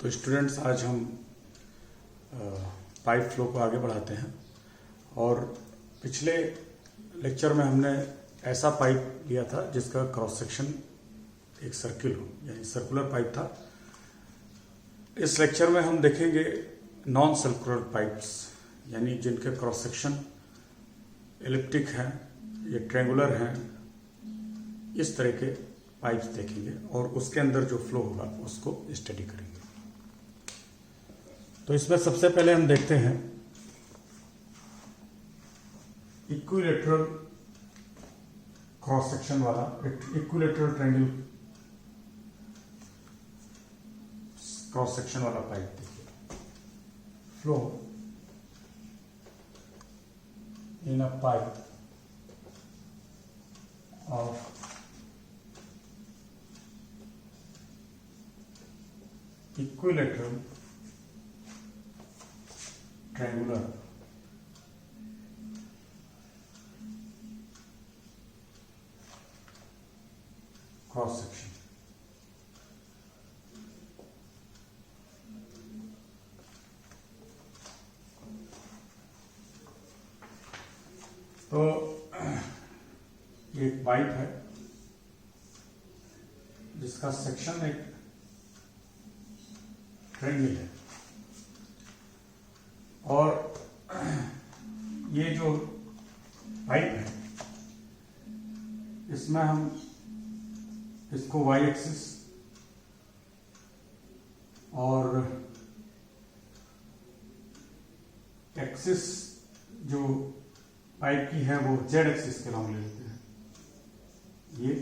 तो स्टूडेंट्स, आज हम पाइप फ्लो को आगे बढ़ाते हैं। और पिछले लेक्चर में हमने ऐसा पाइप लिया था जिसका क्रॉस सेक्शन एक सर्किल हो, यानी सर्कुलर पाइप था। इस लेक्चर में हम देखेंगे नॉन सर्कुलर पाइप्स, यानी जिनके क्रॉस सेक्शन एलिप्टिक हैं या ट्रायंगुलर हैं। इस तरह के पाइप्स देखेंगे और उसके अंदर जो फ्लो होगा उसको स्टडी करेंगे। तो इसमें सबसे पहले हम देखते हैं इक्विलैटरल क्रॉस सेक्शन वाला इक्विलैटरल ट्रायंगल क्रॉस सेक्शन वाला पाइप। देखिए, flow in a pipe of equilateral triangular cross section। तो एक पाइप है जिसका सेक्शन एक ट्रायंगल है, और ये जो पाइप है इसमें हम इसको वाई एक्सिस और एक्सिस जो पाइप की है वो जेड एक्सिस के नाम ले लेते हैं ये,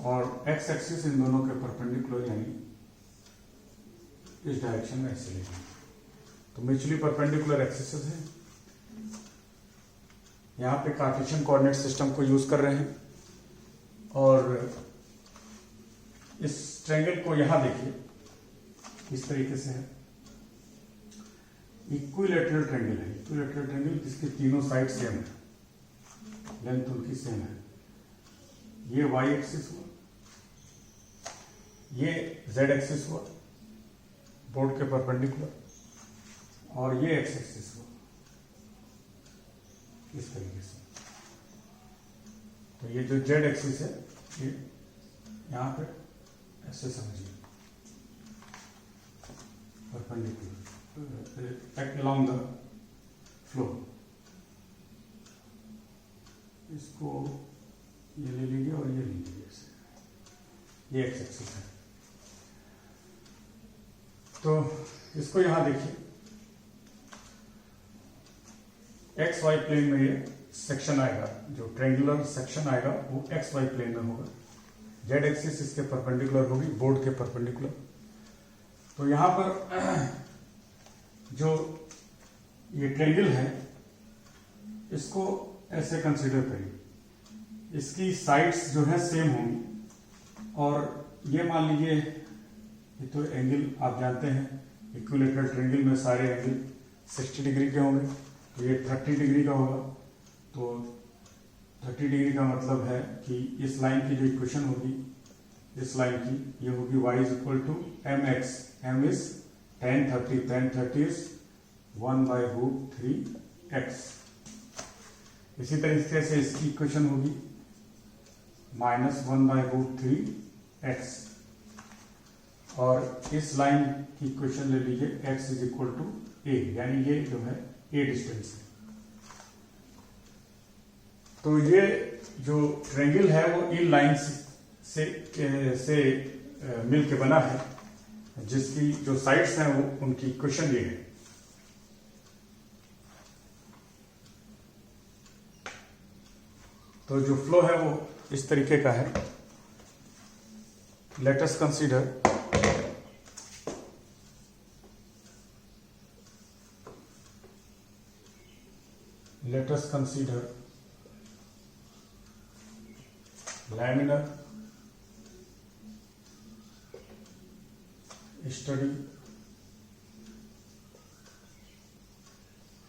और एक्स एक्सिस इन दोनों के परपेंडिकुलर, यानी इस डायरेक्शन में ऐसे लेंगे। तो म्यूचुअली परपेंडिकुलर एक्सिस है। यहां पे कार्टेशियन कोऑर्डिनेट सिस्टम को यूज कर रहे हैं, और इस ट्रायंगल को यहां देखिए इस तरीके से है। इक्विलैटरल ट्रायंगल है, इक्विलैटरल ट्रायंगल जिसके तीनों साइड सेम है, लेंथ उनकी सेम है। ये वाई एक्सिस हुआ, ये जेड एक्सिस हुआ बोर्ड के परपेंडिकुलर, और ये एक्स एक्सिस हुआ इस तरीके से। तो ये जो जेड एक्सिस है ये यहां पे ऐसे समझिए perpendicular act along the flow. इसको ये ले लीजिए और ये ले लीजिए ऐसे, ये एक्स एक्सिस है। तो इसको यहां देखिए, एक्स वाई प्लेन में ये सेक्शन आएगा, जो ट्रायंगुलर सेक्शन आएगा वो एक्स वाई प्लेन में होगा। जेड एक्सिस इसके परपेंडिकुलर होगी, बोर्ड के परपेंडिकुलर। तो यहां पर जो ये ट्रायंगल है इसको ऐसे कंसीडर करिए, इसकी साइड्स जो है सेम होंगी, और ये मान लीजिए ये तो एंगल आप जानते हैं इक्विलैटरल ट्रायंगल में सारे एंगल 60 डिग्री के होंगे। तो ये 30 डिग्री का होगा। तो 30 डिग्री का मतलब है कि इस लाइन की जो इक्वेशन होगी, इस लाइन की ये होगी y is equal to M X. M is tan 30, tan 30 is 1/√3x। इसी तरीके से इसकी इक्वेशन होगी -1/√3x, और इस लाइन की इक्वेशन ले लीजिए x is equal to a, यानी ये जो है a डिस्टेंस है। तो ये जो ट्रायंगल है वो इन लाइंस से मिल के बना है, जिसकी जो साइड्स हैं वो उनकी इक्वेशन ये है। तो जो फ्लो है वो इस तरीके का है। Let us consider laminar study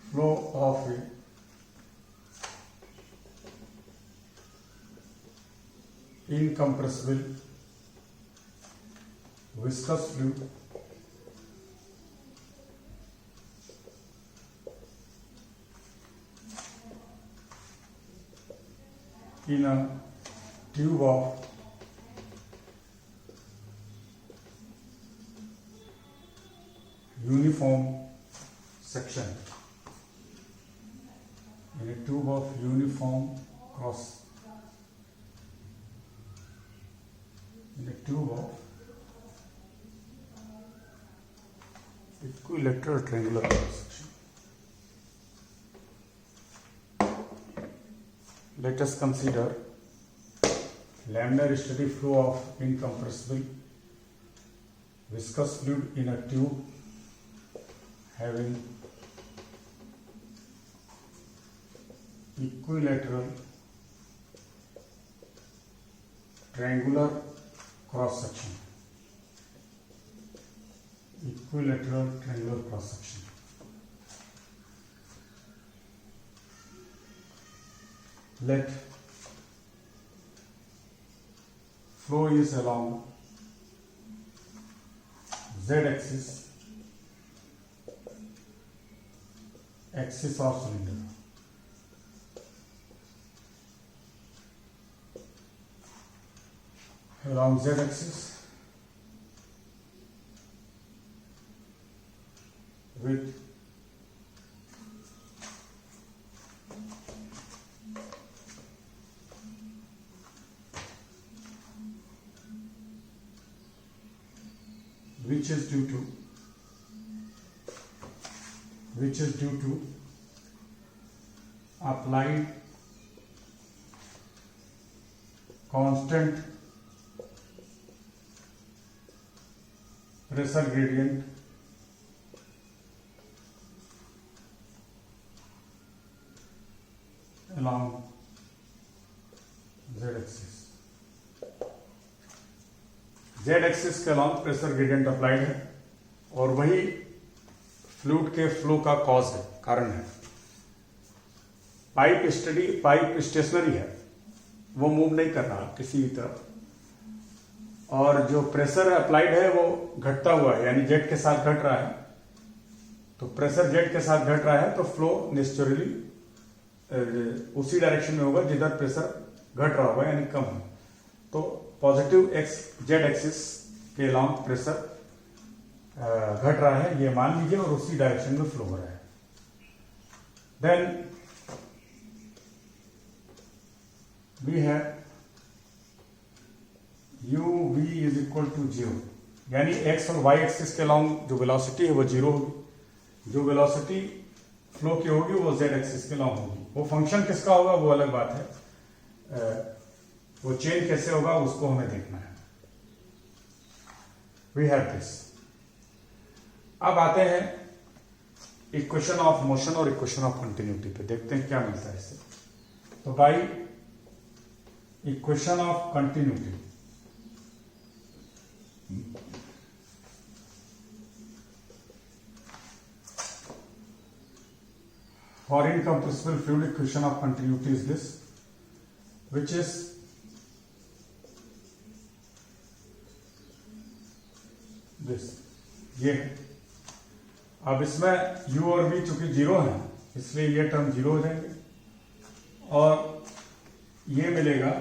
flow of a incompressible viscous fluid in a tube of uniform section, in a tube of uniform cross, in a tube of equilateral triangular cross section. Let us consider laminar steady flow of incompressible viscous fluid in a tube having equilateral triangular cross section. Equilateral triangular cross section. Let flow is along z-axis, axis of cylinder. Along z-axis with which is due to applied constant pressure gradient along z-axis. z-axis के along pressure gradient applied है और वही fluid के flow का cause है, कारण है। Pipe stationery है, वो मूव नहीं कर रहा किसी तरफ, और जो प्रेशर अप्लाइड है वो घटता हुआ है, यानी जेट के साथ घट रहा है। तो प्रेशर जेट के साथ घट रहा है तो फ्लो नेचुरली उसी डायरेक्शन में होगा जिधर प्रेशर घट रहा होगा, यानी कम है। तो पॉजिटिव जेड एक्सिस के लॉन्ग प्रेशर घट रहा है, ये मान लीजिए, और उसी डायरेक्शन में फ्लो हो रहा है। Then we have u v is equal to 0, यानी x और y एक्सिस के लॉन्ग जो वेलोसिटी है वो 0 होगी, जो वेलोसिटी फ्लो की होगी वो z एक्सिस के लॉन्ग होगी। वो फंक्शन किसका होगा वो अलग बात है, वो चेंज कैसे होगा उसको हमें देखना है। We have this. अब आते हैं इक्वेशन ऑफ मोशन और इक्वेशन ऑफ कंटिन्यूटी पे, देखते हैं क्या मिलता है इससे। तो by equation of continuity, for incompressible fluid equation of continuity is this, which is this, ये। अब इसमें u और v चूंकि 0 है इसलिए ये टर्म 0 हो जाएंगे, और ये मिलेगा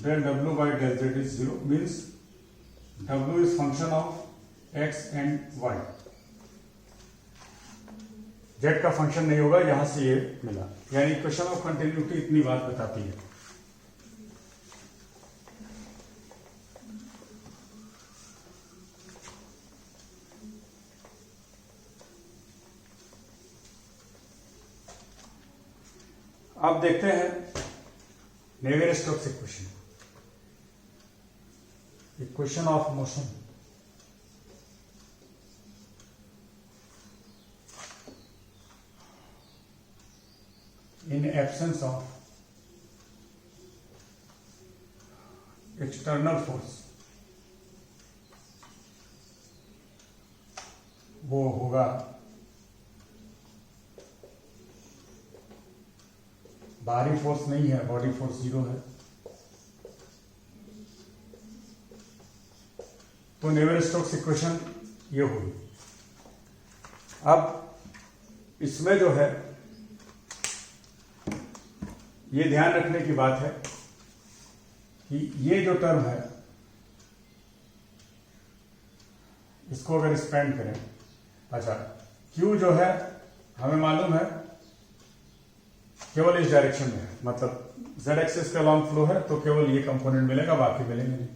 del w by del z is 0, means w is function of x and y, Z का फंक्शन नहीं होगा, यहां से ये मिला, यानी इक्वेशन ऑफ कंटिन्यूटी इतनी बात बताती है। अब देखते हैं Navier-Stokes equation, equation of motion. In absence of external force, वो होगा बाहरी फोर्स नहीं है, बॉडी फोर्स 0 है, तो नेवियर-स्टोक्स इक्वेशन ये होगी। अब इसमें जो है ये ध्यान रखने की बात है कि ये जो टर्म है इसको अगर स्पेंड करें, अच्छा Q जो है हमें मालूम है केवल इस डायरेक्शन में है, मतलब z एक्सिस का लॉन्ग फ्लो है तो केवल ये कंपोनेंट मिलेगा, बाकी मिलेंगे नहीं।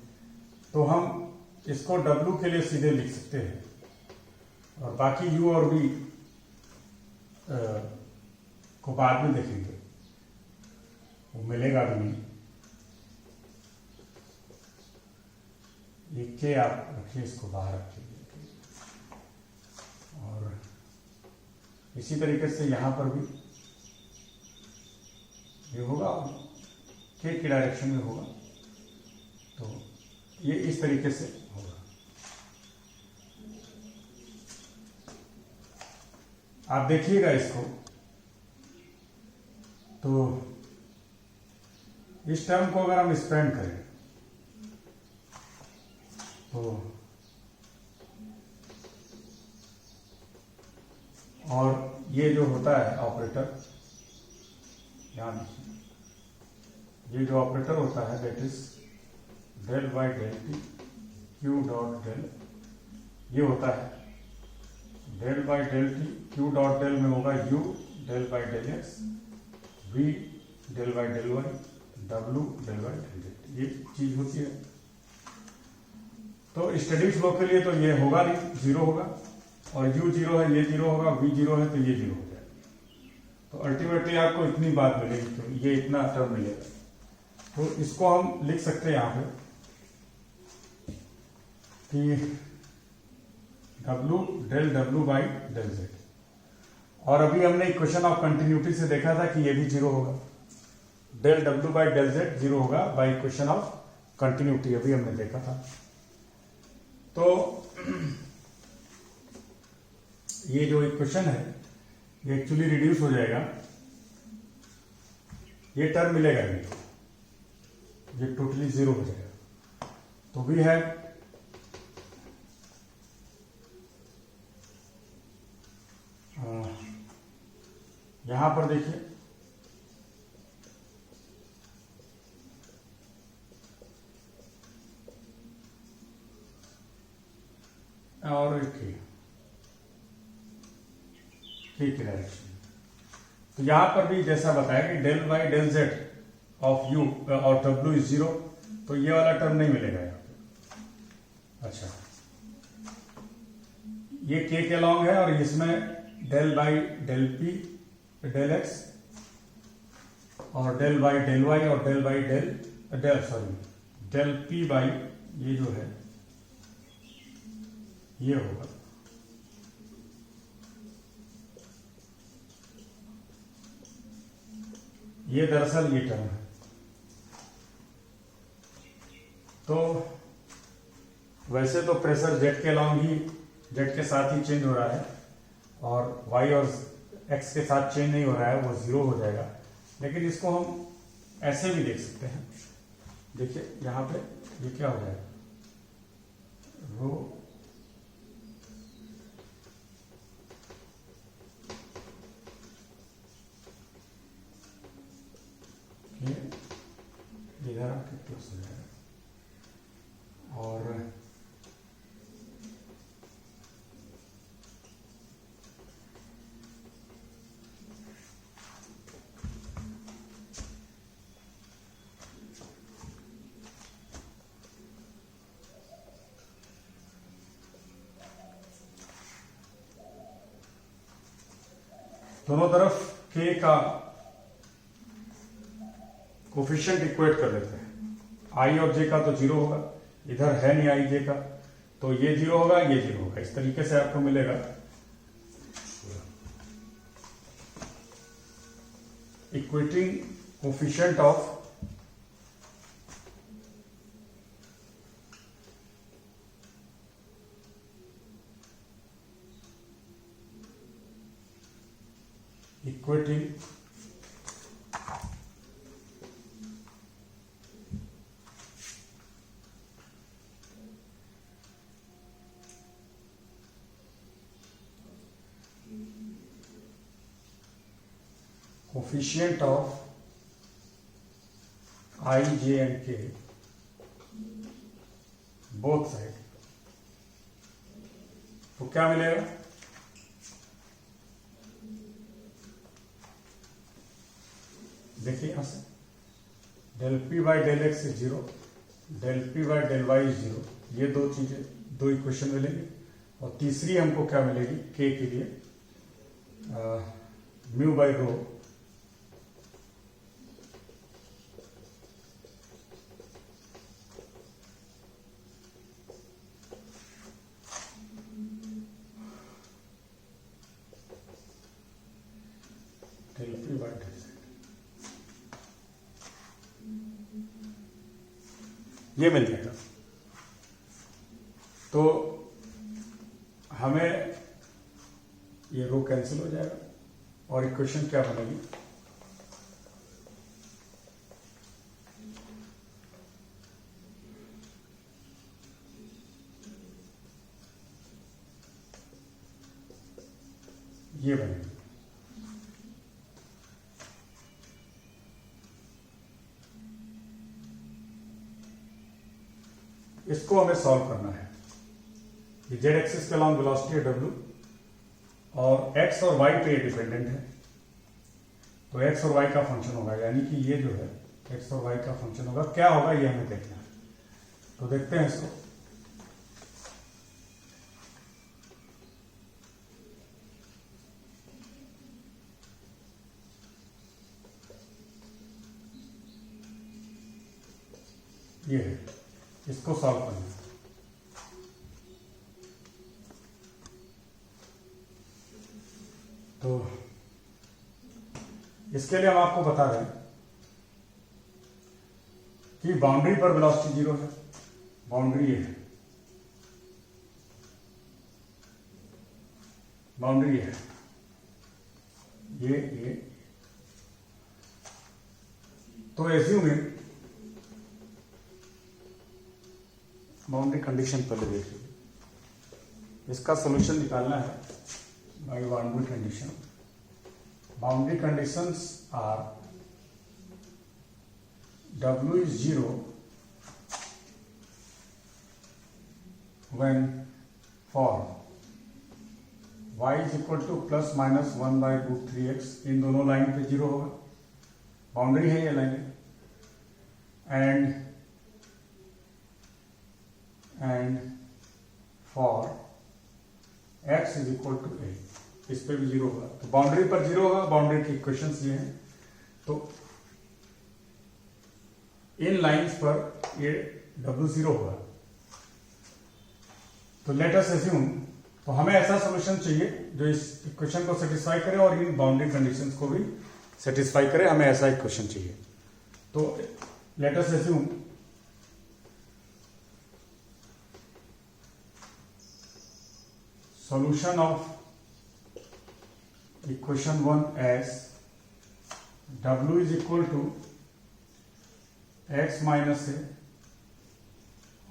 तो हम इसको W के लिए सीधे लिख सकते हैं और बाकी U और V को बाद में देखेंगे, वो मिलेगा भी नहीं। ये के आप रखिए, इसको बाहर रखिए और इसी तरीके से यहां पर भी ये होगा, के की डायरेक्शन में होगा, तो ये इस तरीके से होगा। आप देखिएगा इसको, तो इस टर्म को अगर हम स्पेंड करें तो और ये जो होता है ऑपरेटर, ध्यान देखिए, ये जो ऑपरेटर होता है that is del by del T Q dot del, ये होता है del by del T Q dot del में होगा U del by del X, V del by del Y, W del by del Z, ये चीज होती है। तो स्टेडी फ्लो के लिए तो ये होगा नहीं, जीरो होगा, और u जीरो है, ये जीरो होगा, v जीरो है तो ये जीरो हो जाएगा। तो अल्टीमेटली आपको इतनी बात मिलेगी, तो ये इतना टर्म मिलेगा। तो इसको हम लिख सकते हैं यहां पे कि w del w by del z, और अभी हमने इक्वेशन ऑफ कंटिन्यूटी से देखा था कि ये भी जीरो होगा, del w by del z zero होगा बाई इक्वेशन ऑफ कंटिन्यूटी, अभी हमने देखा था। तो ये जो इक्वेशन है ये एक्चुअली रिड्यूस हो जाएगा, ये टर्म मिलेगा नहीं, ये टोटली जीरो हो जाएगा। तो भी है यहां पर देखिए, और ठीक डायरेक्शन, तो यहां पर भी जैसा बताया कि del by del Z of U और डब्ल्यू इज जीरो, तो ये वाला टर्म नहीं मिलेगा यहाँ पे। अच्छा, ये के लॉन्ग है और इसमें del by del P del X और डेल बाई डेल वाई और del by del P by ये जो है ये होगा। ये दरअसल ये टर्म है। तो वैसे तो प्रेशर जेट के लॉन्ग ही, जेट के साथ ही चेंज हो रहा है और वाई और एक्स के साथ चेंज नहीं हो रहा है, वो जीरो हो जाएगा। लेकिन इसको हम ऐसे भी देख सकते हैं, देखिए यहां पे ये क्या हो जाएगा, रो इधर आके प्लस हो जाएगा और दोनों तरफ के का कोफिशिएंट इक्वेट कर लेते हैं। आई और जे का तो जीरो होगा, इधर है नहीं आई जे का, तो ये जीरो होगा, ये जीरो होगा। इस तरीके से आपको मिलेगा equating coefficient of coefficient of I J and K both side, तो क्या मिलेगा? देखिए यहां से del P by del X is 0, del P by del Y is 0, ये दो चीजें, दो इक्वेशन मिलेंगे। और तीसरी हमको क्या मिलेगी के के लिए, mu by rho del P by del Z, ये मिल जाएगा। तो हमें ये रो कैंसिल हो जाएगा और इक्वेशन क्या बनेगी, ये बनेगी। इसको हमें सॉल्व करना है। ये जेड एक्सिस के अलॉन्ग वेलोसिटी है डब्ल्यू, और एक्स और वाई पे डिपेंडेंट है, तो एक्स और वाई का फंक्शन होगा, यानी कि ये जो है एक्स और वाई का फंक्शन होगा। क्या होगा ये हमें देखना है, तो देखते हैं इसको। ये है, इसको सॉल्व करना है। तो इसके लिए हम आपको बता रहे हैं कि बाउंड्री पर वेलोसिटी 0 है, बाउंड्री ये है, बाउंड्री है ये। तो एज्यूमिंग, बाउंड्री कंडीशन पहले देख लीजिए, इसका सॉल्यूशन निकालना है by boundary condition. Boundary conditions are W is 0 when for y is equal to plus minus 1 by root 3x, इन दोनों लाइन पे 0 होगा, बाउंड्री है ये line. And for x is equal to a, इस पे भी 0 होगा, तो बाउंड्री पर 0 होगा। बाउंड्री की इक्वेशंस ये हैं, तो इन लाइंस पर ये W0 होगा। तो लेट अस अज्यूम, तो हमें ऐसा सॉल्यूशन चाहिए जो इस इक्वेशन को सेटिस्फाई करे और इन बाउंड्री कंडीशंस को भी सेटिस्फाई करे, हमें ऐसा इक्वेशन चाहिए। तो let us assume solution of equation 1 as W is equal to x minus है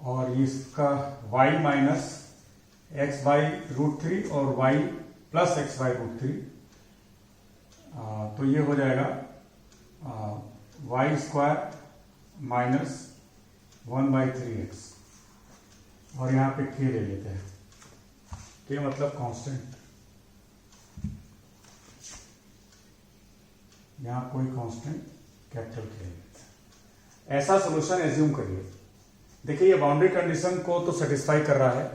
और इसका y minus X by root 3 और y plus X by root 3, तो ये हो जाएगा y square minus 1 by 3x, और यहाँ पे k ले लेते हैं, के मतलब कांस्टेंट, यहां कोई कांस्टेंट कैपिटल के लेते हैं। ऐसा सॉल्यूशन एज्यूम करिए। देखिए ये बाउंड्री कंडीशन को तो सेटिस्फाई कर रहा है,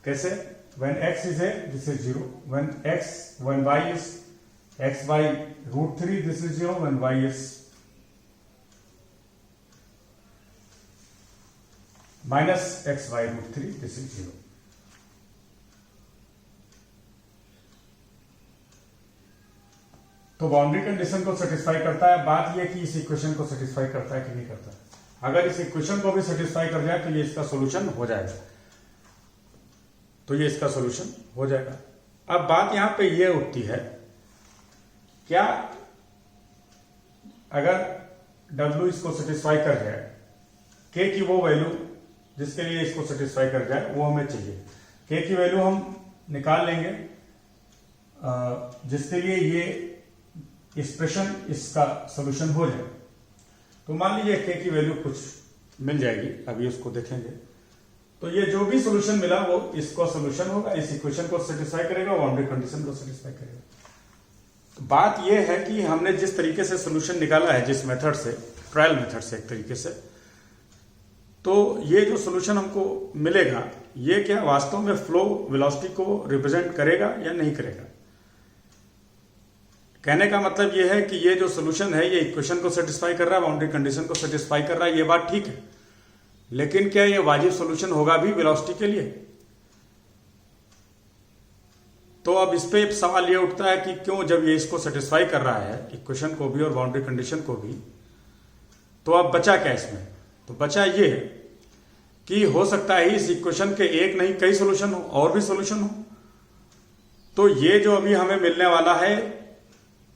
कैसे? When x is A this is 0, when y is x by root 3 this is 0, when y is minus x by root 3 this is 0। तो बाउंड्री कंडीशन को सेटिस्फाई करता है। बात यह कि इस इक्वेशन को सेटिस्फाई करता है कि नहीं करता है। अगर इस इक्वेशन को भी सेटिस्फाई कर जाए तो ये इसका सॉल्यूशन हो जाएगा, तो ये इसका सॉल्यूशन हो जाएगा। अब बात यहां पे ये उठती है, क्या अगर W इसको सेटिस्फाई कर जाए, K की वो वैल्यू जिसके लिए इसको सेटिस्फाई कर जाए वो हमें चाहिए। K की वैल्यू हम निकाल लेंगे जिसके लिए ये एक्सप्रेशन इसका सॉल्यूशन हो जाए। तो मान लीजिए k की वैल्यू कुछ मिल जाएगी, अभी उसको देखेंगे। तो ये जो भी सोल्यूशन मिला वो इसको सोल्यूशन होगा, इस इक्वेशन को सेटिस्फाई करेगा, बाउंड्री कंडीशन को सेटिस्फाई करेगा। तो बात यह है कि हमने जिस तरीके से सोल्यूशन निकाला है, जिस मेथड से, ट्रायल मेथड से एक तरीके से, तो ये जो सोल्यूशन हमको मिलेगा ये क्या वास्तव में फ्लो वेलोसिटी को रिप्रेजेंट करेगा या नहीं करेगा। कहने का मतलब ये है कि ये जो सोल्यूशन है ये इक्वेशन को सेटिस्फाई कर रहा है, बाउंड्री कंडीशन को सेटिस्फाई कर रहा है, ये बात ठीक है, लेकिन क्या ये वाजिब सोल्यूशन होगा भी वेलोसिटी के लिए। तो अब इस पे सवाल ये उठता है कि क्यों, जब ये इसको सेटिस्फाई कर रहा है इक्वेशन को भी और बाउंड्री कंडीशन को भी, तो अब बचा क्या इसमें। तो बचा ये कि हो सकता है इस इक्वेशन के एक नहीं कई सोल्यूशन हो, और भी सोल्यूशन हो। तो ये जो अभी हमें मिलने वाला है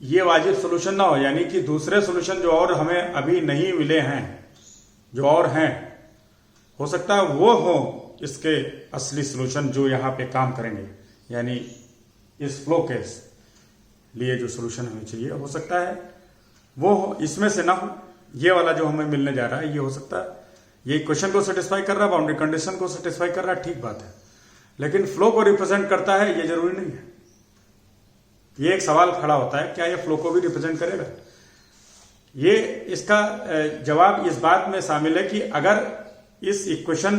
ये वाजिब सोल्यूशन ना हो, यानी कि दूसरे सोल्यूशन जो और हमें अभी नहीं मिले हैं, जो और हैं, हो सकता है वो हो इसके असली सोल्यूशन जो यहां पे काम करेंगे। यानी इस फ्लो के लिए जो सोल्यूशन हमें चाहिए हो सकता है वो हो, इसमें से ना हो। ये वाला जो हमें मिलने जा रहा है ये हो सकता है ये इक्वेशन को सेटिस्फाई कर रहा है, बाउंड्री कंडीशन को सेटिस्फाई कर रहा है, ठीक बात है, लेकिन फ्लो को रिप्रेजेंट करता है ये जरूरी नहीं है। ये एक सवाल खड़ा होता है, क्या ये फ्लो को भी रिप्रेजेंट करेगा। ये इसका जवाब इस बात में शामिल है कि अगर इस इक्वेशन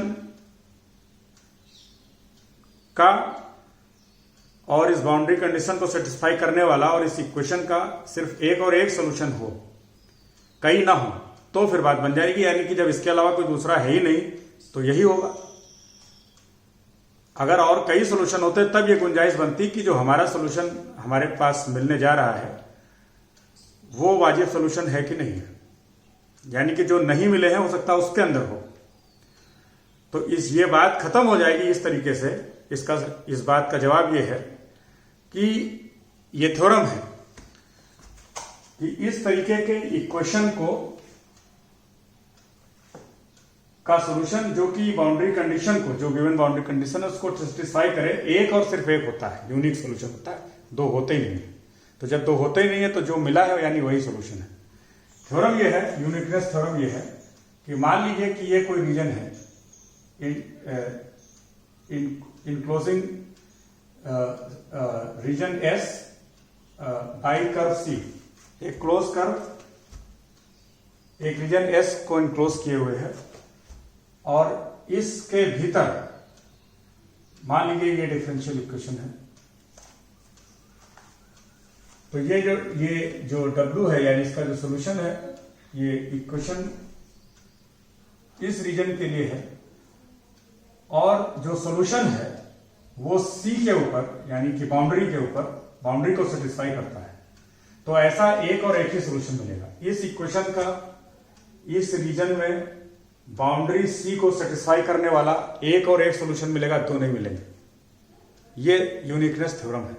का और इस बाउंड्री कंडीशन को सेटिस्फाई करने वाला और इस इक्वेशन का सिर्फ एक और एक सोल्यूशन हो, कई ना हो, तो फिर बात बन जाएगी। यानी कि जब इसके अलावा कोई दूसरा है ही नहीं तो यही होगा। अगर और कई सोल्यूशन होते तब ये गुंजाइश बनती कि जो हमारा सोल्यूशन हमारे पास मिलने जा रहा है वो वाजिब सोल्यूशन है कि नहीं है, यानी कि जो नहीं मिले हैं हो सकता है उसके अंदर हो। तो ये बात खत्म हो जाएगी इस तरीके से। इस बात का जवाब ये है कि ये थ्योरम है कि इस तरीके के इक्वेशन का सॉल्यूशन जो कि बाउंड्री कंडीशन को, जो गिवन बाउंड्री कंडीशन है उसको सेटिस्फाई करे, एक और सिर्फ एक होता है, यूनिक सॉल्यूशन होता है, दो होते ही नहीं है। तो जब दो होते ही नहीं है तो जो मिला है यानी वही सॉल्यूशन है। थ्योरम ये है, यूनिकनेस थ्योरम ये है कि मान लीजिए कि ये कोई रीजन है enclosing region S by curve C, एक क्लोज कर्व एक रीजन एस को इनक्लोज किए हुए है और इसके भीतर मान लीजिए ये डिफरेंशियल इक्वेशन है। तो ये जो W है यानी इसका जो सॉल्यूशन है, ये इक्वेशन इस रीजन के लिए है और जो सॉल्यूशन है वो C के ऊपर यानी कि बाउंड्री के ऊपर, बाउंड्री को सेटिस्फाई करता है। तो ऐसा एक और एक ही सॉल्यूशन मिलेगा। इस इक्वेशन का इस रीजन में बाउंड्री C को सेटिस्फाई करने वाला एक और एक सॉल्यूशन मिलेगा, दो नहीं मिलेंगे। ये यूनिकनेस थ्योरम है।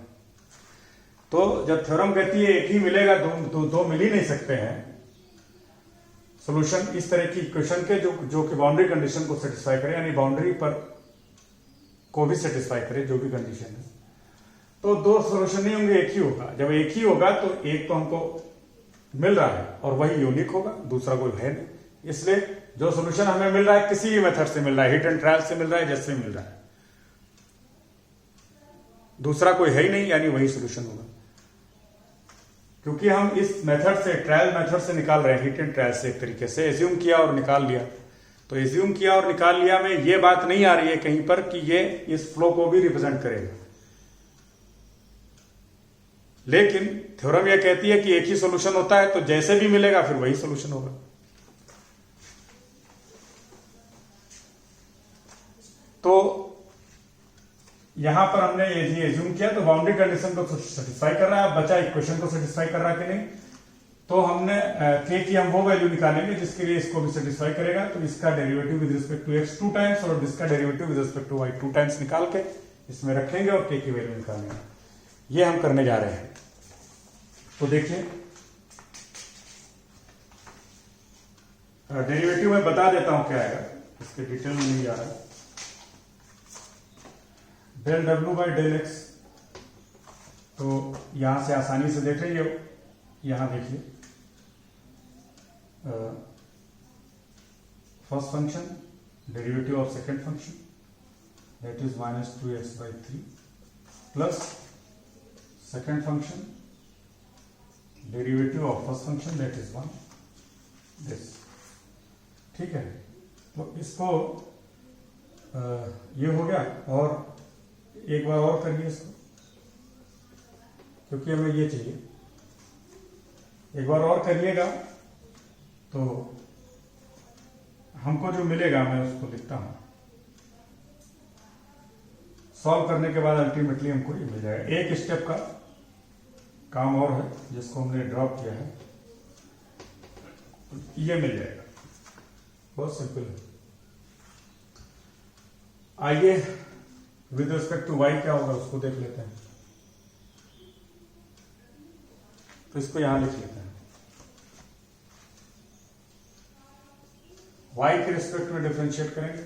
तो जब थ्योरम कहती है एक ही मिलेगा, दो मिल ही नहीं सकते हैं सॉल्यूशन इस तरह की इक्वेशन के जो कि बाउंड्री कंडीशन को सेटिस्फाई करे, यानी बाउंड्री पर को भी सेटिस्फाई करे जो भी कंडीशन है, तो दो सॉल्यूशन नहीं होंगे, एक ही होगा। जब एक ही होगा तो एक तो हमको मिल रहा है और वही यूनिक होगा, दूसरा कोई है नहीं। इसलिए जो सॉल्यूशन हमें मिल रहा है किसी भी मेथड से मिल रहा है, हिट एंड ट्रायल से मिल रहा है, जैसे मिल रहा है, दूसरा कोई है ही नहीं, यानी वही सॉल्यूशन होगा। क्योंकि हम इस मेथड से, ट्रायल मेथड से निकाल रहे हैं, हिट एंड ट्रायल से एक तरीके से एज्यूम किया और निकाल लिया। तो एज्यूम किया और निकाल लिया में ये बात नहीं आ रही है कहीं पर कि ये इस फ्लो को भी रिप्रेजेंट करेगा, लेकिन थ्योरम यह कहती है कि एक ही सॉल्यूशन होता है, तो जैसे भी मिलेगा फिर वही सॉल्यूशन होगा। तो यहां पर हमने ये एज्यूम किया, तो बाउंड्री कंडीशन को सेटिस्फाई कर रहा है, बचा इक्वेशन को सेटिस्फाई कर रहा है कि नहीं। तो हमने के की हम वो वैल्यू निकालेंगे जिसके लिए इसको भी सेटिस्फाई करेगा। तो इसका derivative with respect to x 2 times और इसका derivative with respect to y 2 times निकाल के इसमें रखेंगे और के की वैल्यू निकालेंगे। ये हम करने जा रहे हैं। तो देखिए डेरिवेटिव में बता देता हूं क्या आएगा, इसके डिटेल में नहीं जा रहा है। Del W by del X, तो यहां से आसानी से देख रही हो, यहां देखिए first function derivative of second function that is -2x/3 plus second function derivative of first function that is 1 this. ठीक है, तो इसको ये हो गया, और एक बार और करिए इसको, क्योंकि हमें ये चाहिए। एक बार और करिएगा तो हमको जो मिलेगा मैं उसको लिखता हूं। सॉल्व करने के बाद अल्टीमेटली हमको ये मिल जाएगा। एक स्टेप का काम और है जिसको हमने ड्रॉप किया है, ये मिल जाएगा। बहुत सिंपल है। आइए विद रिस्पेक्ट टू वाई क्या होगा उसको देख लेते हैं। तो इसको यहां लिख लेते हैं। वाई के रिस्पेक्ट में डिफरेंशिएट करेंगे।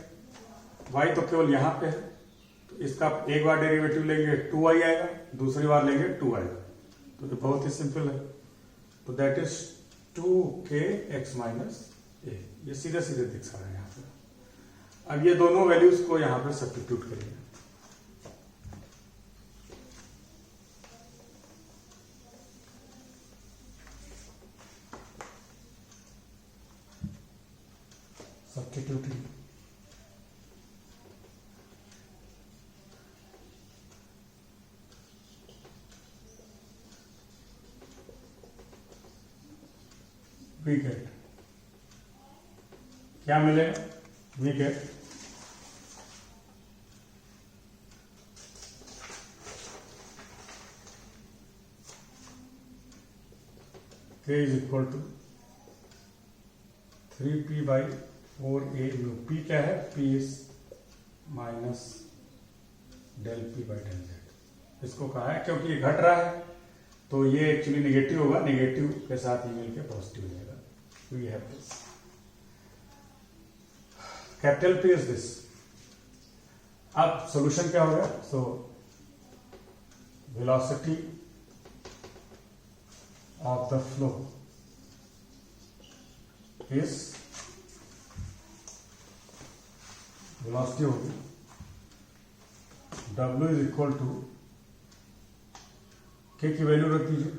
वाई तो केवल यहां पे है, तो इसका एक बार डेरिवेटिव लेंगे 2y आएगा, दूसरी बार लेंगे 2 आएगा। तो ये बहुत ही सिंपल है। तो दैट इज 2kx माइनस ए। ये सीधे सीधे दिख रहा है यहां पे। अब ये दोनों वैल्यूज को यहां पे सब्स्टिट्यूट करिए। सब्स्टिट्यूटिंग वी गेट क्या मिलेगा? We get k is equal to 3p/4a mu. p क्या है? p is minus del p/del z। इसको कहा है क्योंकि ये घट रहा है तो ये एक्चुअली नेगेटिव होगा, नेगेटिव के साथ ये मिलकर पॉजिटिव हो जाएगा। We have this. Capital P is this. अब सॉल्यूशन क्या होगा? So velocity of the flow is, velocity होगी W is equal to k की वैल्यू रख दीजिए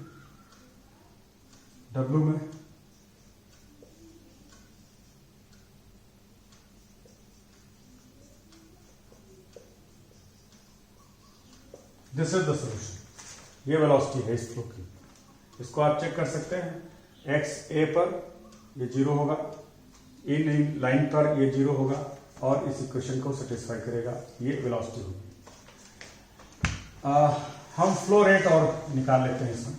W में, दिस इज द सॉल्यूशन। ये वेलोसिटी है इस फ्लो की। इसको आप चेक कर सकते हैं। एक्स ए पर ये 0 होगा, इन लाइन पर ये 0 होगा, और इस इक्वेशन को सेटिस्फाई करेगा। ये वेलोसिटी होगी। हम फ्लो रेट और निकाल लेते हैं इसमें।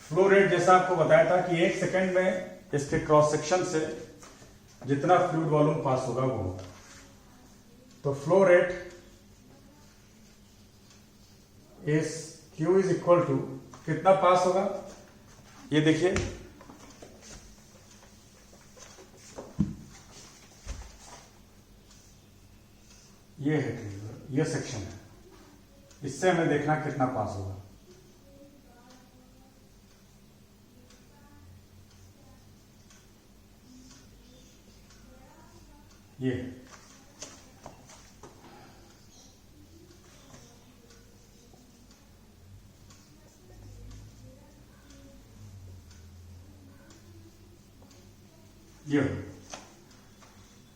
फ्लो रेट जैसा आपको बताया था कि 1 सेकेंड में इसके क्रॉस सेक्शन से जितना फ्लूइड वॉल्यूम पास होगा वो होगा। तो flow rate is Q is equal to कितना पास होगा? ये देखिए, ये है ये सेक्शन है, इससे हमें देखना कितना पास होगा। ये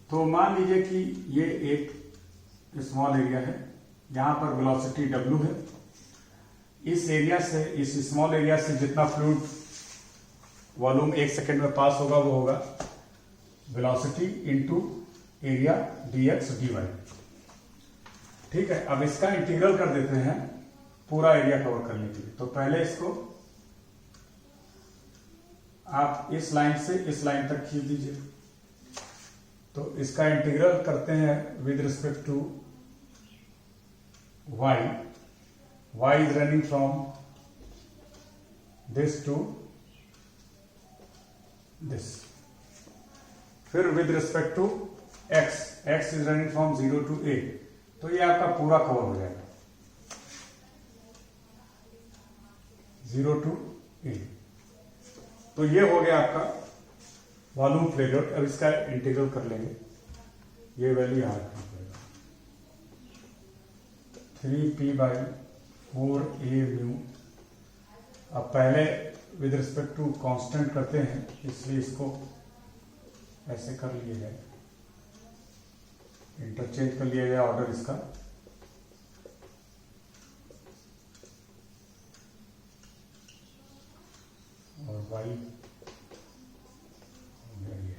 तो मान लीजिए कि ये एक स्मॉल एरिया है, यहां पर वेलोसिटी W है। इस एरिया से, इस स्मॉल एरिया से जितना फ्लूइड वॉल्यूम 1 सेकेंड में पास होगा वो होगा velocity into area dx dy। ठीक है, अब इसका इंटीग्रल कर देते हैं पूरा एरिया कवर करने के लिए। तो पहले इसको आप इस लाइन से इस लाइन तक खींच दीजिए। तो इसका इंटीग्रल करते हैं with respect to y। y is running from this to this. फिर with respect to x, x is running from 0 to a। तो ये आपका पूरा कवर हो जाएगा 0 टू a। तो ये हो गया आपका वॉल्यूम फ्लो रेट। अब इसका इंटीग्रल कर लेंगे, ये वैल्यू यहाँ रखना पड़ेगा 3p/4a म्यू। अब पहले विद रिस्पेक्ट टू कांस्टेंट करते हैं, इसलिए इसको ऐसे कर लिया जाए, इंटरचेंज कर लिया जाए ऑर्डर इसका। और y हो गया ये।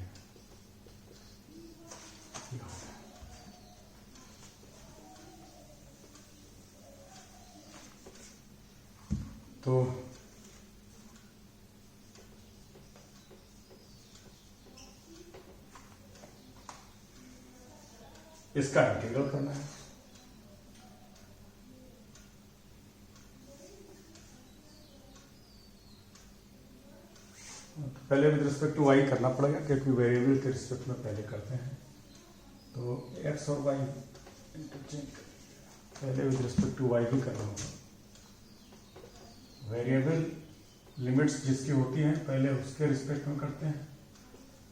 तो इसका इंटीग्रल करना है। पहले विद रिस्पेक्ट टू y करना पड़ेगा, क्योंकि वेरिएबल के रिस्पेक्ट में पहले करते हैं। तो x और y इंटरचेंज, पहले विद रिस्पेक्ट टू y भी करना होगा। वेरिएबल लिमिट्स जिसकी होती हैं पहले उसके रिस्पेक्ट में करते हैं,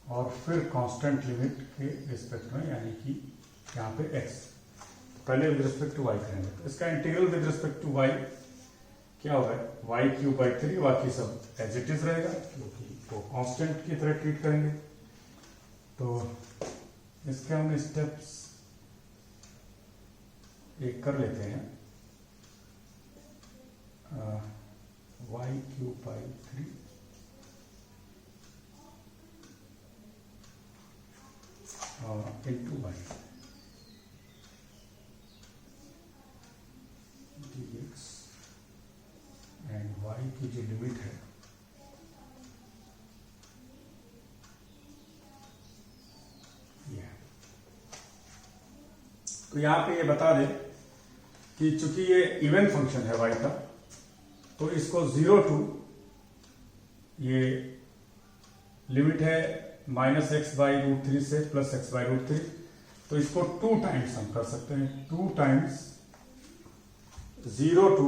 और फिर कांस्टेंट लिमिट के रिस्पेक्ट में, यानी कि यहाँ पे x। पहले विद रिस्पेक्ट टू y करेंगे, तो इसका integral with respect to y क्या होगा, y³/3, बाकी सब एज इट इज रहेगा क्योंकि वो कांस्टेंट की तरह ट्रीट करेंगे। तो इसके हम स्टेप्स एक कर लेते हैं, y³/3 into y dx, and y की जो लिमिट है ये है। तो यहां पे ये बता दें कि चूंकि ये इवन फंक्शन है y का, तो इसको 0 to ये लिमिट है -x/√3 से +x/√3, तो इसको 2 टाइम्स हम कर सकते हैं, 2 टाइम्स 0 to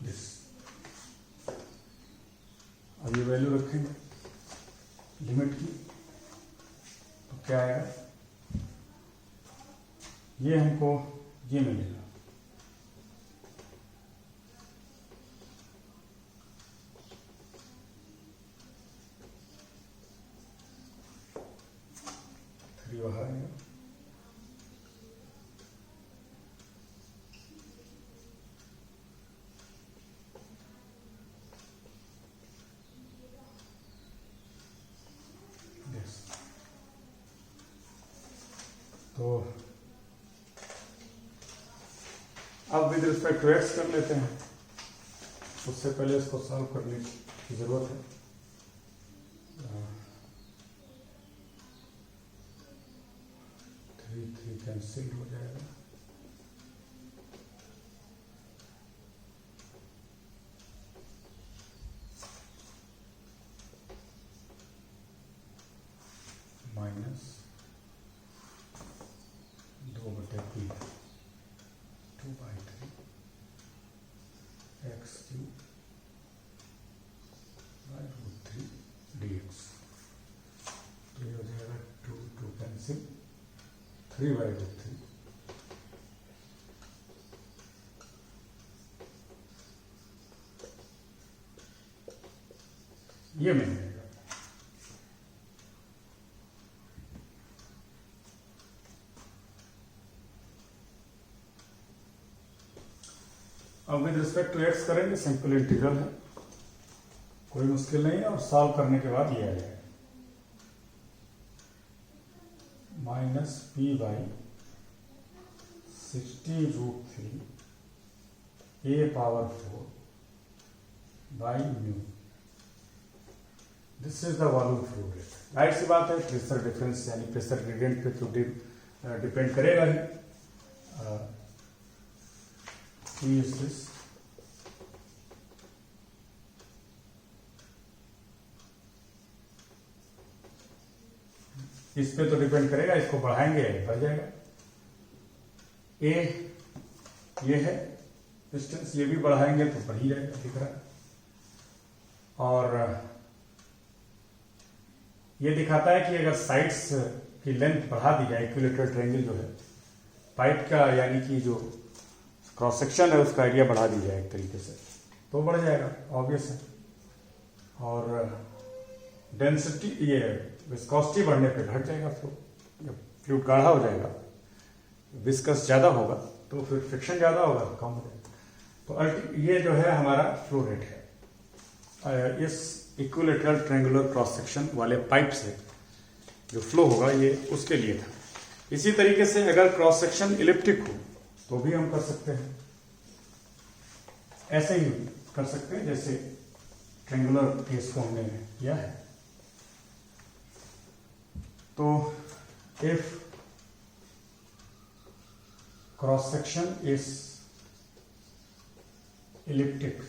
दिस। अब ये वैल्यू रखेंगे लिमिट की, तो क्या आएगा, ये हमको ये मिलेगा वह आएगा, तो अब विद रिस्पेक्ट टू x कर लेते हैं। उससे पहले इसको सॉल्व करने की जरूरत है। 3 कैंसिल हो जाएगा, -2/p 2/3 x³/√3 dx। तो ये हो जाएगा 2 कैंसिल, 3/√3 ये मिल जाएगा। अब विद रिस्पेक्ट टू x करेंगे, सिंपल इंटीग्रल है, कोई मुश्किल नहीं है, और सॉल्व करने के बाद ये आ जाएगा -p/60√3 a⁴/μ। This is the volume flow rate. Right सी बात है, प्रेशर डिफरेंस यानी प्रेशर ग्रेडियंट पे तो डिपेंड करेगा ही। इज दिस इस पे तो डिपेंड करेगा, इसको बढ़ाएंगे बढ़ जाएगा। ए ये है डिस्टेंस, ये भी बढ़ाएंगे तो बढ़ ही जाएगा, दिख रहा है। और ये दिखाता है कि अगर साइड्स की लेंथ बढ़ा दी जाए, इक्विलेटरल ट्रायंगल जो है पाइप का, यानी कि जो क्रॉस सेक्शन है उसका एरिया बढ़ा दी जाए एक तरीके से, तो बढ़ जाएगा, ऑब्वियस है। और डेंसिटी, ये विस्कोसिटी बढ़ने पे घट जाएगा फ्लो, जब फ्लूइड गाढ़ा हो जाएगा, विस्कस ज़्यादा होगा तो फिर फ्रिक्शन ज़्यादा होगा, कम हो जाएगा। तो ये जो है हमारा फ्लो रेट है। इस इक्विलेटरल ट्रायंगुलर क्रॉस सेक्शन वाले पाइप से जो फ्लो होगा ये उसके लिए था। इसी तरीके से अगर क्रॉस सेक्शन इलिप्टिक हो तो भी हम कर सकते हैं, ऐसे ही कर सकते हैं जैसे ट्रायंगुलर केस को हमने किया है। तो if cross section is elliptic,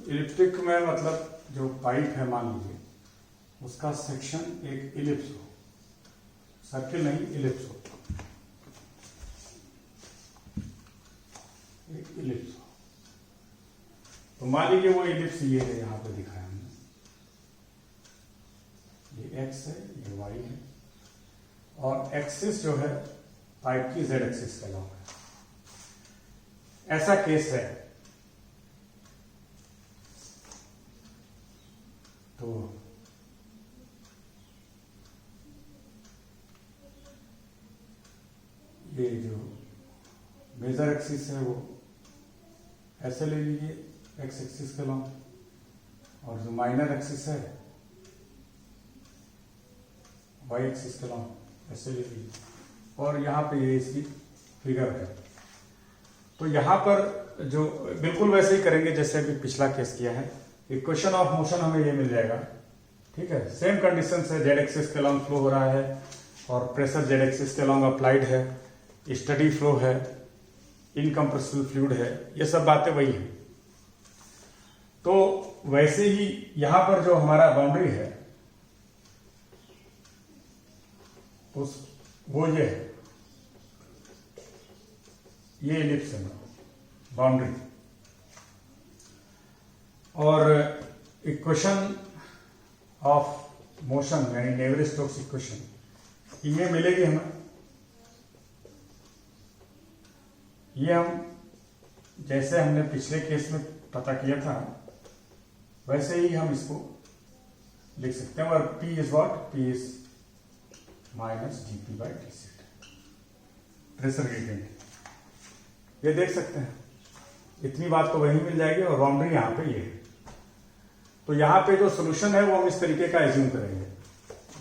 elliptic में मतलब जो पाइप है मान लीजिए उसका सेक्शन एक इलिप्स हो, सर्किल नहीं इलिप्स हो, एक इलिप्स हो। तो मान लीजिए वो इलिप्स ये है, यहां पे दिखाया हमने, ये एक्स है, ये वाई है, और एक्सिस जो है पाइप की जेड एक्सिस के अलावा है। ऐसा केस है तो ये जो मेजर एक्सिस है वो ऐसे ले लीजिए एक्स एक्सिस के लॉन्ग, और जो माइनर एक्सिस है वाई एक्सिस के लॉन्ग ऐसे ले लीजिए, और यहाँ पे ये इसकी फिगर है। तो यहाँ पर जो बिल्कुल वैसे ही करेंगे जैसे अभी पिछला केस किया है, इक्वेशन ऑफ मोशन हमें ये मिल जाएगा, ठीक है। सेम कंडीशन से जेड एक्सिस के लॉन्ग फ्लो हो रहा है और प्रेशर जेड एक्सिस के लॉन्ग अप्लाइड है, स्टडी फ्लो है, इनकम्प्रेसिबल फ्लूइड है, ये सब बातें वही है। तो वैसे ही यहां पर जो हमारा बाउंड्री है उस वो ये है, ये इलिप्स है बाउंड्री, और इक्वेशन ऑफ मोशन यानी नेवियर-स्टोक्स इक्वेशन ये मिलेगी हमें। ये हम जैसे हमने पिछले केस में पता किया था वैसे ही हम इसको लिख सकते हैं, और P is what, P is minus dP by dZ, pressure gradient, ये देख सकते हैं। इतनी बात तो वही मिल जाएगी, और बाउंड्री यहां पे ये है। तो यहां पे जो सोल्यूशन है वो हम इस तरीके का एज्यूम करेंगे।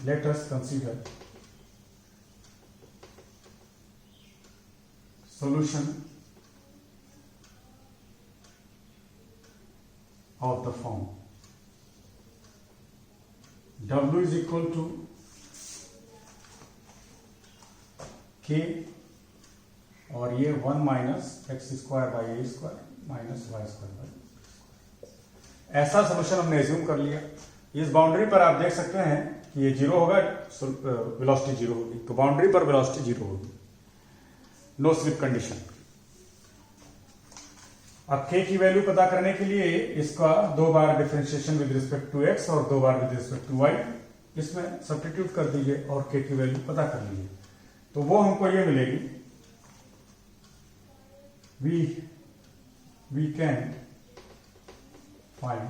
Let us consider solution of the form W is equal to K, और ये 1 minus x square by A square minus Y square by, ऐसा सोल्यूशन हमने एज्यूम कर लिया। इस बाउंड्री पर आप देख सकते हैं कि ये जीरो होगा, वेलोसिटी जीरो होगी, तो बाउंड्री पर वेलोसिटी जीरो होगी, नो स्लिप कंडीशन। अब k की वैल्यू पता करने के लिए इसका 2 बार differentiation with respect to x और 2 बार विद रिस्पेक्ट टू y इसमें सब्स्टिट्यूट कर दीजिए और k की वैल्यू पता कर लीजिए, तो वो हमको ये मिलेगी, we can find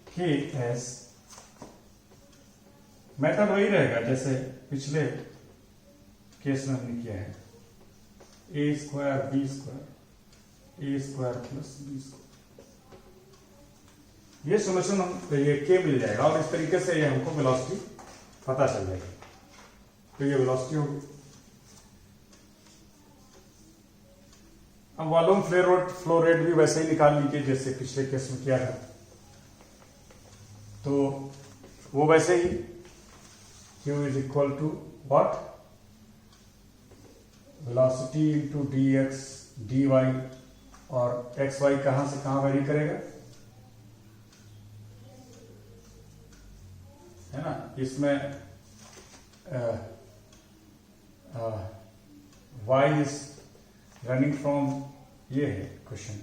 k as, method वही रहेगा जैसे पिछले केस में हमने किया है, ए स्क्वायर बी स्क्वायर ए स्क्वायर प्लस बी स्क्वायर, ये सोल्यूशन हम ये के मिल जाएगा, और इस तरीके से ये हमको वेलोसिटी पता चल जाएगी। तो ये वेलोसिटी होगी। अब वॉल्यूम फ्लो रेट भी वैसे ही निकाल लीजिए जैसे पिछले केस में किया था, तो वो वैसे ही Q is equal to what, velocity into dx dy, और एक्स वाई कहां से कहां वेरी करेगा, है ना। इसमें y इज रनिंग फ्रॉम, ये है क्वेश्चन,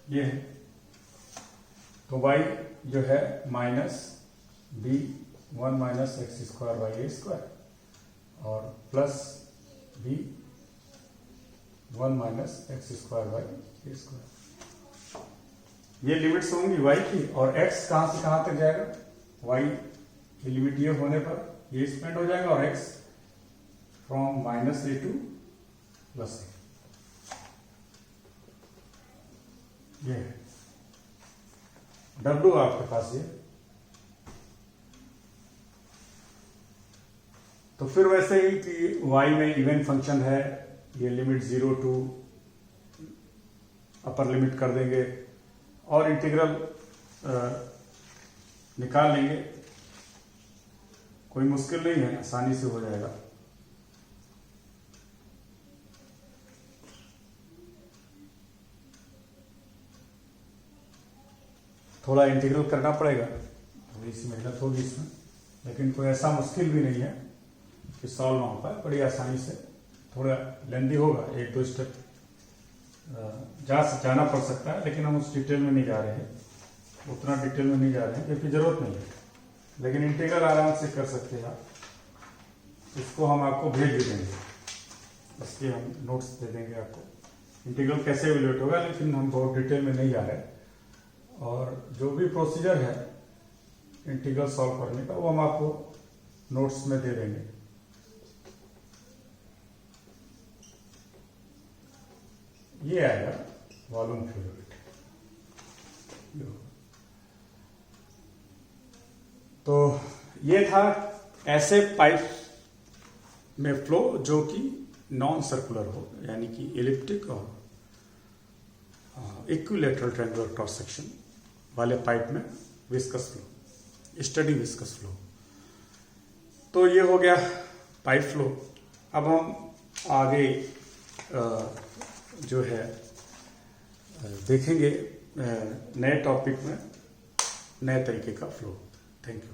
ये है, तो y जो है minus b 1 minus x square by A square और plus b 1 minus x square by A square. ये लिमिट्स होंगी y की, और x कहां से कहां तक जाएगा, y की लिमिट ये होने पर ये एक्सपेंड हो जाएगा और x from minus a to plus a. ये है W आपके पास ये। तो फिर वैसे ही कि y में इवन फंक्शन है, ये लिमिट 0 टू अपर लिमिट कर देंगे और इंटीग्रल निकाल लेंगे। कोई मुश्किल नहीं है, आसानी से हो जाएगा। थोड़ा इंटीग्रल करना पड़ेगा, थोड़ी सी मेहनत होगी इसमें, लेकिन कोई ऐसा मुश्किल भी नहीं है कि सॉल्व ना हो पाए, बड़ी आसानी से। थोड़ा लेंदी होगा, 1-2 स्टेप जाना पड़ सकता है, लेकिन हम उस डिटेल में नहीं जा रहे हैं, उतना डिटेल में नहीं जा रहे हैं क्योंकि जरूरत नहीं है। लेकिन इंटीग्रल आराम से कर सकते हैं आप। इसको हम आपको भेज भी देंगे, इसके हम नोट्स दे देंगे आपको इंटीग्रल कैसे एवेल्यूएट होगा, लेकिन हम बहुत डिटेल में नहीं जा रहे हैं। और जो भी प्रोसीजर है इंटीग्रल सॉल्व करने का, वो हम आपको नोट्स में दे देंगे। ये आएगा वॉल्यूम फ्लूइड। तो ये था ऐसे पाइप में फ्लो जो कि नॉन सर्कुलर हो, यानी कि एलिप्टिक और इक्विलैटरल ट्रायंगुलर क्रॉस सेक्शन वाले पाइप में viscous flow, study viscous flow. तो ये हो गया पाइप फ्लो। अब हम आगे जो है देखेंगे नए टॉपिक में नए तरीके का फ्लो। Thank you.